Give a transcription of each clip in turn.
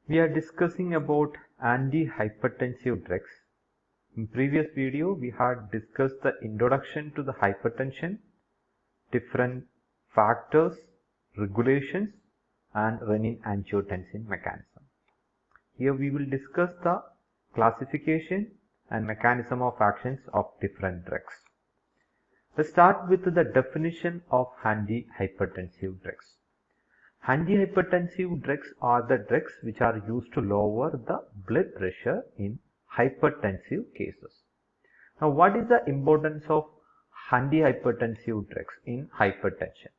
We are discussing about antihypertensive drugs. In previous video, we had discussed the introduction to the hypertension, different factors, regulations, and renin-angiotensin mechanism. Here we will discuss the classification and mechanism of actions of different drugs. Let's start with the definition of antihypertensive drugs. Antihypertensive drugs are the drugs which are used to lower the blood pressure in hypertensive cases. Now, what is the importance of antihypertensive drugs in hypertension?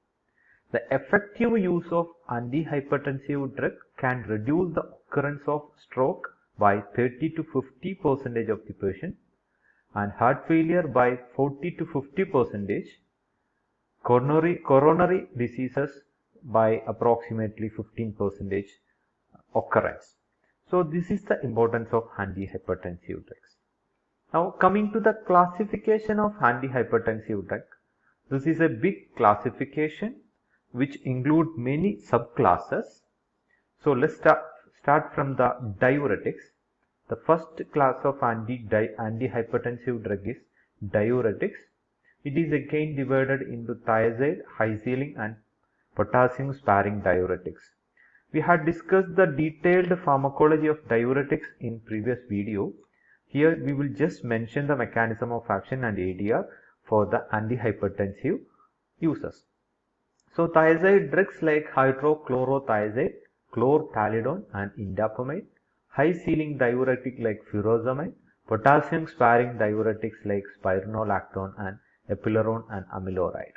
The effective use of antihypertensive drug can reduce the occurrence of stroke by 30 to 50% of the patient and heart failure by 40 to 50%, coronary diseases by approximately 15% occurrence. So this is the importance of antihypertensive drugs. Now coming to the classification of antihypertensive drug, this is a big classification which include many subclasses. So let's start from the diuretics. The first class of antihypertensive drug is diuretics. It is again divided into thiazide, high-ceiling and potassium sparing diuretics. We had discussed the detailed pharmacology of diuretics in previous video. Here we will just mention the mechanism of action and ADR for the antihypertensive uses. So thiazide drugs like hydrochlorothiazide, chlorthalidone and indapamide, high-ceiling diuretic like furosemide, potassium sparing diuretics like spironolactone and epilerone and amiloride.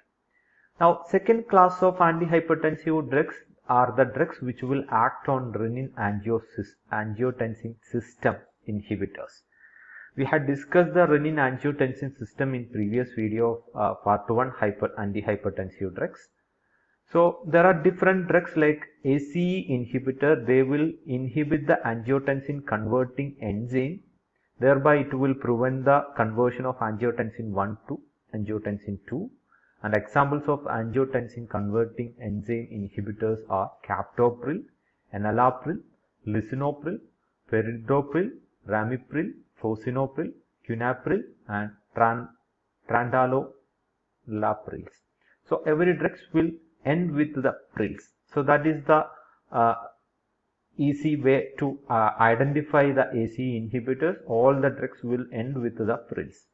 Now, second class of antihypertensive drugs are the drugs which will act on renin-angiotensin system inhibitors. We had discussed the renin-angiotensin system in previous video of part 1 antihypertensive drugs. So, there are different drugs like ACE inhibitor. They will inhibit the angiotensin converting enzyme. Thereby, it will prevent the conversion of angiotensin 1 to angiotensin 2. And examples of angiotensin converting enzyme inhibitors are captopril, enalapril, lisinopril, perindopril, ramipril, fosinopril, quinapril and trandaloprils. So every drugs will end with the prils. So that is the easy way to identify the ACE inhibitors. All the drugs will end with the prils.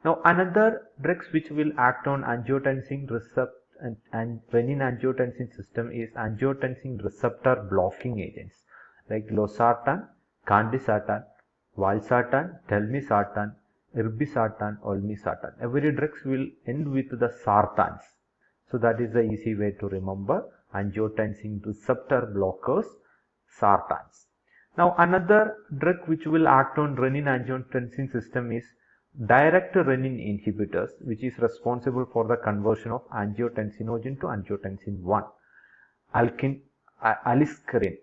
Now another drugs which will act on angiotensin receptor and renin-angiotensin system is angiotensin receptor blocking agents like losartan, candesartan, valsartan, telmisartan, irbesartan, olmesartan. Every drugs will end with the sartans. So that is the easy way to remember angiotensin receptor blockers, sartans. Now another drug which will act on renin-angiotensin system is direct renin inhibitors, which is responsible for the conversion of angiotensinogen to angiotensin 1. Aliskiren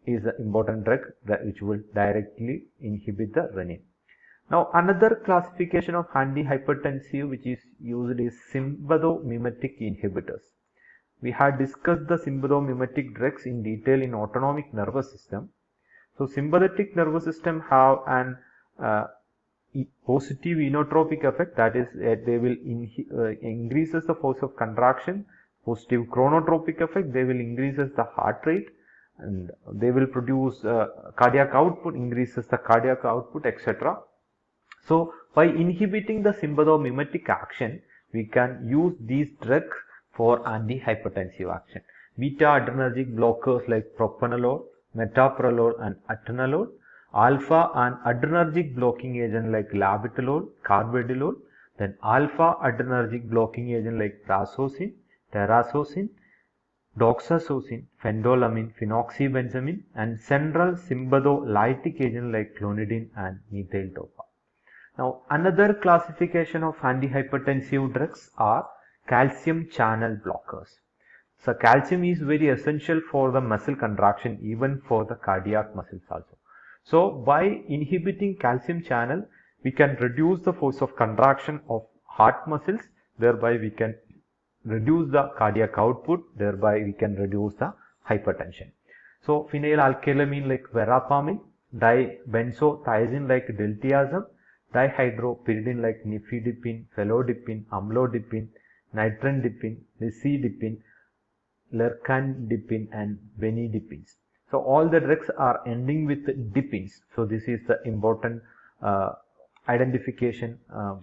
is the important drug which will directly inhibit the renin. Now another classification of antihypertensive which is used is sympathomimetic inhibitors. We had discussed the sympathomimetic drugs in detail in autonomic nervous system. So sympathetic nervous system have an positive inotropic effect, that is they will increases the force of contraction. Positive chronotropic effect, they will increases the heart rate and they will produce cardiac output, increases the cardiac output, etc. So by inhibiting the sympathomimetic action, we can use these drugs for antihypertensive action. Beta adrenergic blockers like propranolol, metoprolol and atenolol, alpha and adrenergic blocking agent like labetalol, carvedilol, then alpha adrenergic blocking agent like prazosin, terazosin, doxazosin, phendolamine, phenoxybenzamine, and central sympatholytic agent like clonidine and methyl-dopa. Now another classification of antihypertensive drugs are calcium channel blockers. So calcium is very essential for the muscle contraction, even for the cardiac muscles also. So by inhibiting calcium channel, we can reduce the force of contraction of heart muscles, thereby we can reduce the cardiac output, thereby we can reduce the hypertension. So phenylalkylamine like verapamil, dibenzothiazine like diltiazem, dihydropyridine like nifedipine, felodipine, amlodipine, nitrendipine, lisidipine, lercandipine and benidipines. So all the drugs are ending with dipines. So this is the important identification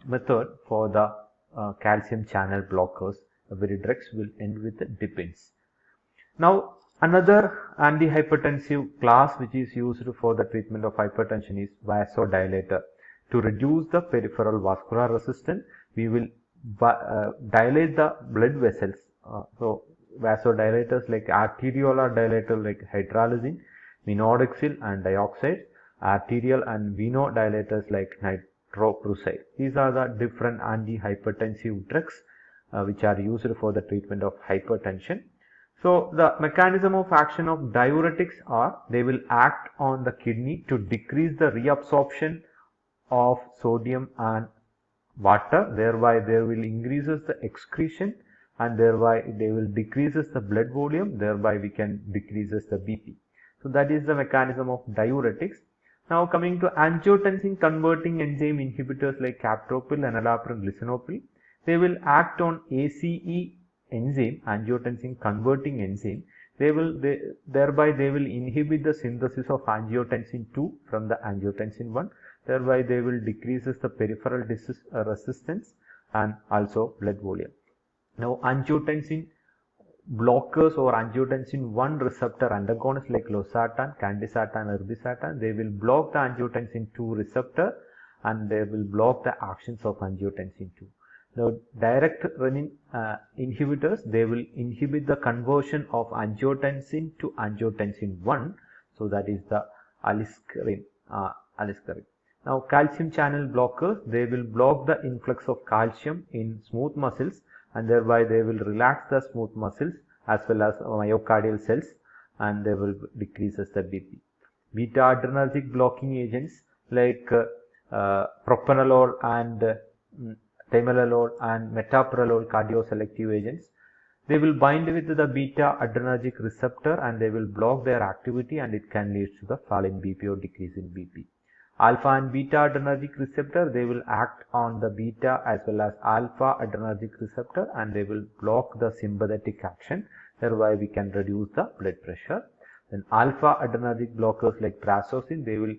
method for the calcium channel blockers. Every drugs will end with dipines. Now another antihypertensive class which is used for the treatment of hypertension is vasodilator. To reduce the peripheral vascular resistance, we will dilate the blood vessels. So vasodilators like arteriolar dilator like hydralazine, minoxidil and dioxide, arterial and venodilators like nitroprusside. These are the different antihypertensive drugs which are used for the treatment of hypertension. So the mechanism of action of diuretics are they will act on the kidney to decrease the reabsorption of sodium and water, thereby they will increases the excretion and thereby they will decreases the blood volume, thereby we can decreases the BP. So that is the mechanism of diuretics. Now coming to angiotensin converting enzyme inhibitors like captopril, enalapril, lisinopril, they will act on ACE enzyme, angiotensin converting enzyme. Thereby they will inhibit the synthesis of angiotensin 2 from the angiotensin 1. Thereby they will decreases the peripheral resistance and also blood volume. Now angiotensin blockers or angiotensin 1 receptor antagonists like losartan, candesartan, irbesartan, they will block the angiotensin 2 receptor and they will block the actions of angiotensin 2. Now direct renin inhibitors, they will inhibit the conversion of angiotensin to angiotensin 1. So that is the aliskiren. Now calcium channel blockers, they will block the influx of calcium in smooth muscles and thereby they will relax the smooth muscles as well as myocardial cells and they will decreases the BP. Beta adrenergic blocking agents like propranolol and temerolol and metoprolol cardioselective agents, they will bind with the beta adrenergic receptor and they will block their activity and it can lead to the fall in BP or decrease in BP. Alpha and beta adrenergic receptor, they will act on the beta as well as alpha adrenergic receptor and they will block the sympathetic action, thereby we can reduce the blood pressure. Then alpha adrenergic blockers like prazosin, they will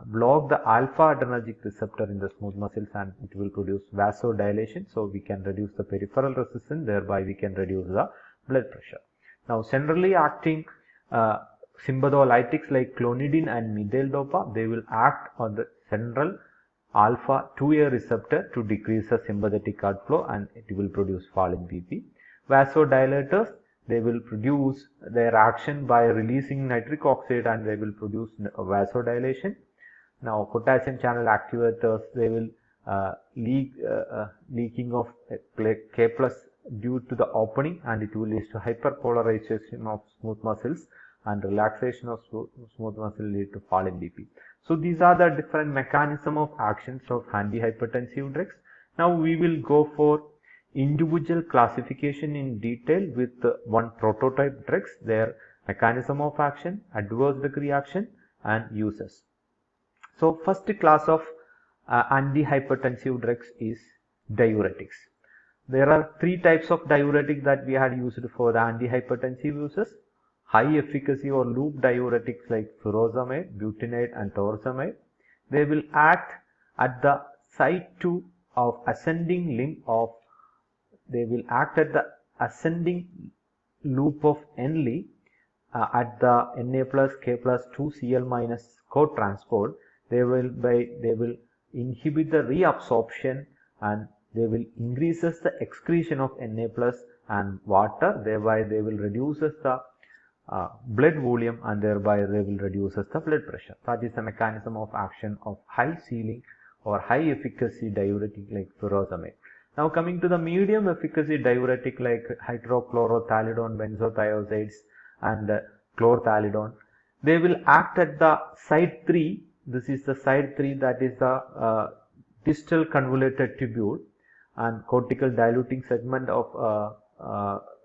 block the alpha adrenergic receptor in the smooth muscles and it will produce vasodilation, so we can reduce the peripheral resistance, thereby we can reduce the blood pressure. Now centrally acting sympatholytics like clonidine and methyl-dopa, they will act on the central alpha 2A receptor to decrease the sympathetic outflow and it will produce fall in BP. Vasodilators, they will produce their action by releasing nitric oxide and they will produce vasodilation. Now potassium channel activators, they will leaking of K+ due to the opening and it will lead to hyperpolarization of smooth muscles and relaxation of smooth muscle lead to fall in BP. So these are the different mechanism of actions of antihypertensive drugs. Now we will go for individual classification in detail with one prototype drugs, their mechanism of action, adverse drug reaction and uses. So first class of antihypertensive drugs is diuretics. There are three types of diuretic that we had used for the antihypertensive uses. High efficacy or loop diuretics like furosemide, butenade and torsemide. They will act at the site 2 of ascending limb of, they will act at the ascending loop of Henle at the Na plus K plus 2 Cl minus co-transport. They will inhibit the reabsorption and they will increases the excretion of Na plus and water, thereby they will reduces the blood volume and thereby they will reduces the blood pressure. That is the mechanism of action of high ceiling or high efficacy diuretic like furosemide. Now coming to the medium efficacy diuretic like hydrochlorothalidone, benzothioazides and chlorthalidone, they will act at the site 3. This is the site 3, that is the distal convoluted tubule and cortical diluting segment of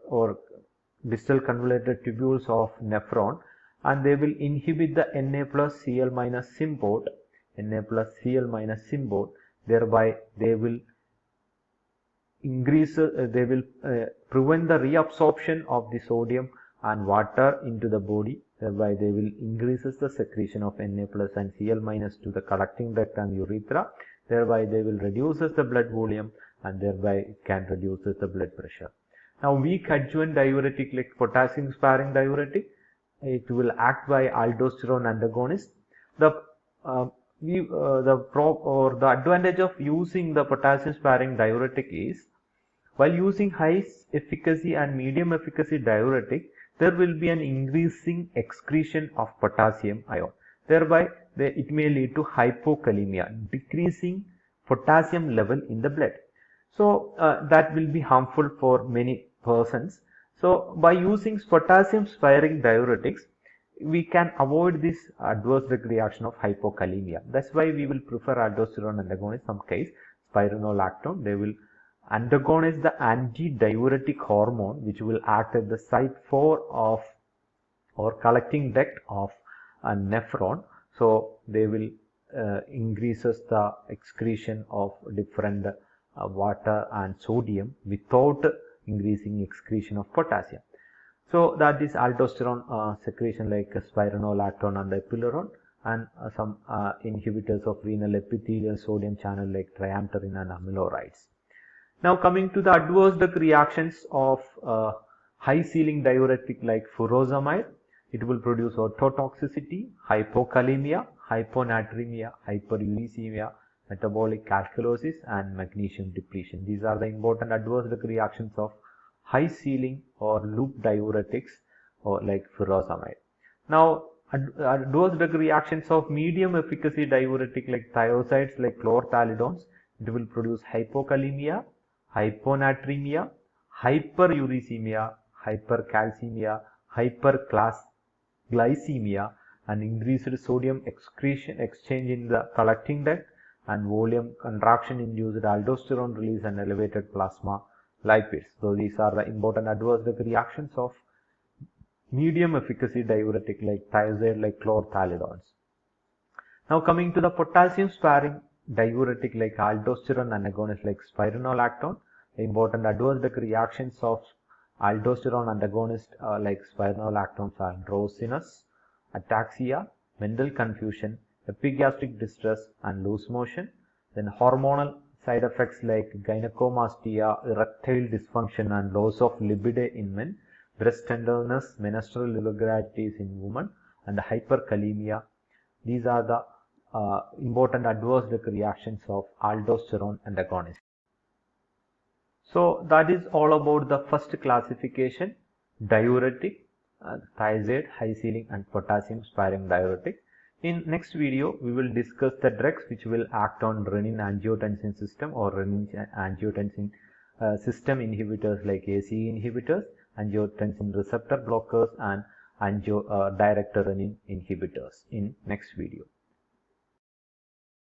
or distal convoluted tubules of nephron, and they will inhibit the Na plus Cl minus symbol, Na plus Cl minus symbol, thereby they will prevent the reabsorption of the sodium and water into the body, thereby they will increases the secretion of Na plus and Cl minus to the collecting duct and urethra, thereby they will reduces the blood volume and thereby it can reduces the blood pressure. Now weak adjuvant diuretic like potassium sparing diuretic, it will act by aldosterone antagonist. The advantage of using the potassium sparing diuretic is, while using high efficacy and medium efficacy diuretic, there will be an increasing excretion of potassium ion. Thereby, it may lead to hypokalemia, decreasing potassium level in the blood. So, that will be harmful for many persons. So, by using potassium sparing diuretics, we can avoid this adverse drug reaction of hypokalemia. That's why we will prefer aldosterone antagonist. Some case spironolactone, they will antagonize the antidiuretic hormone which will act at the site 4 of or collecting duct of a nephron. So they will increases the excretion of different water and sodium without increasing excretion of potassium. So that is aldosterone secretion like spironolactone and epiluron, and some inhibitors of renal epithelial sodium channel like triamterene and amilorides. Now coming to the adverse drug reactions of high ceiling diuretic like furosemide, it will produce ototoxicity, hypokalemia, hyponatremia, hyperuricemia, metabolic alkalosis and magnesium depletion. These are the important adverse drug reactions of high ceiling or loop diuretics or like furosemide. Now adverse drug reactions of medium efficacy diuretic like thiazides like chlorthalidones, it will produce hypokalemia, hyponatremia, hyperuricemia, hypercalcemia, hyperglycemia, and increased sodium exchange in the collecting duct and volume contraction induced aldosterone release and elevated plasma lipids. So these are the important adverse drug reactions of medium efficacy diuretic like thiazide like chlorthalidones. Now coming to the potassium sparing diuretic like aldosterone antagonist like spironolactone, the important adverse drug reactions of aldosterone antagonist like spironolactone are drowsiness, ataxia, mental confusion, epigastric distress and loose motion. Then hormonal side effects like gynecomastia, erectile dysfunction and loss of libido in men, breast tenderness, menstrual irregularities in women, and hyperkalemia. These are the important adverse drug reactions of aldosterone antagonist. So that is all about the first classification, diuretic, thiazide, high ceiling and potassium sparing diuretic. In next video, we will discuss the drugs which will act on renin-angiotensin system or renin-angiotensin system inhibitors like ACE inhibitors, angiotensin receptor blockers and director renin inhibitors in next video.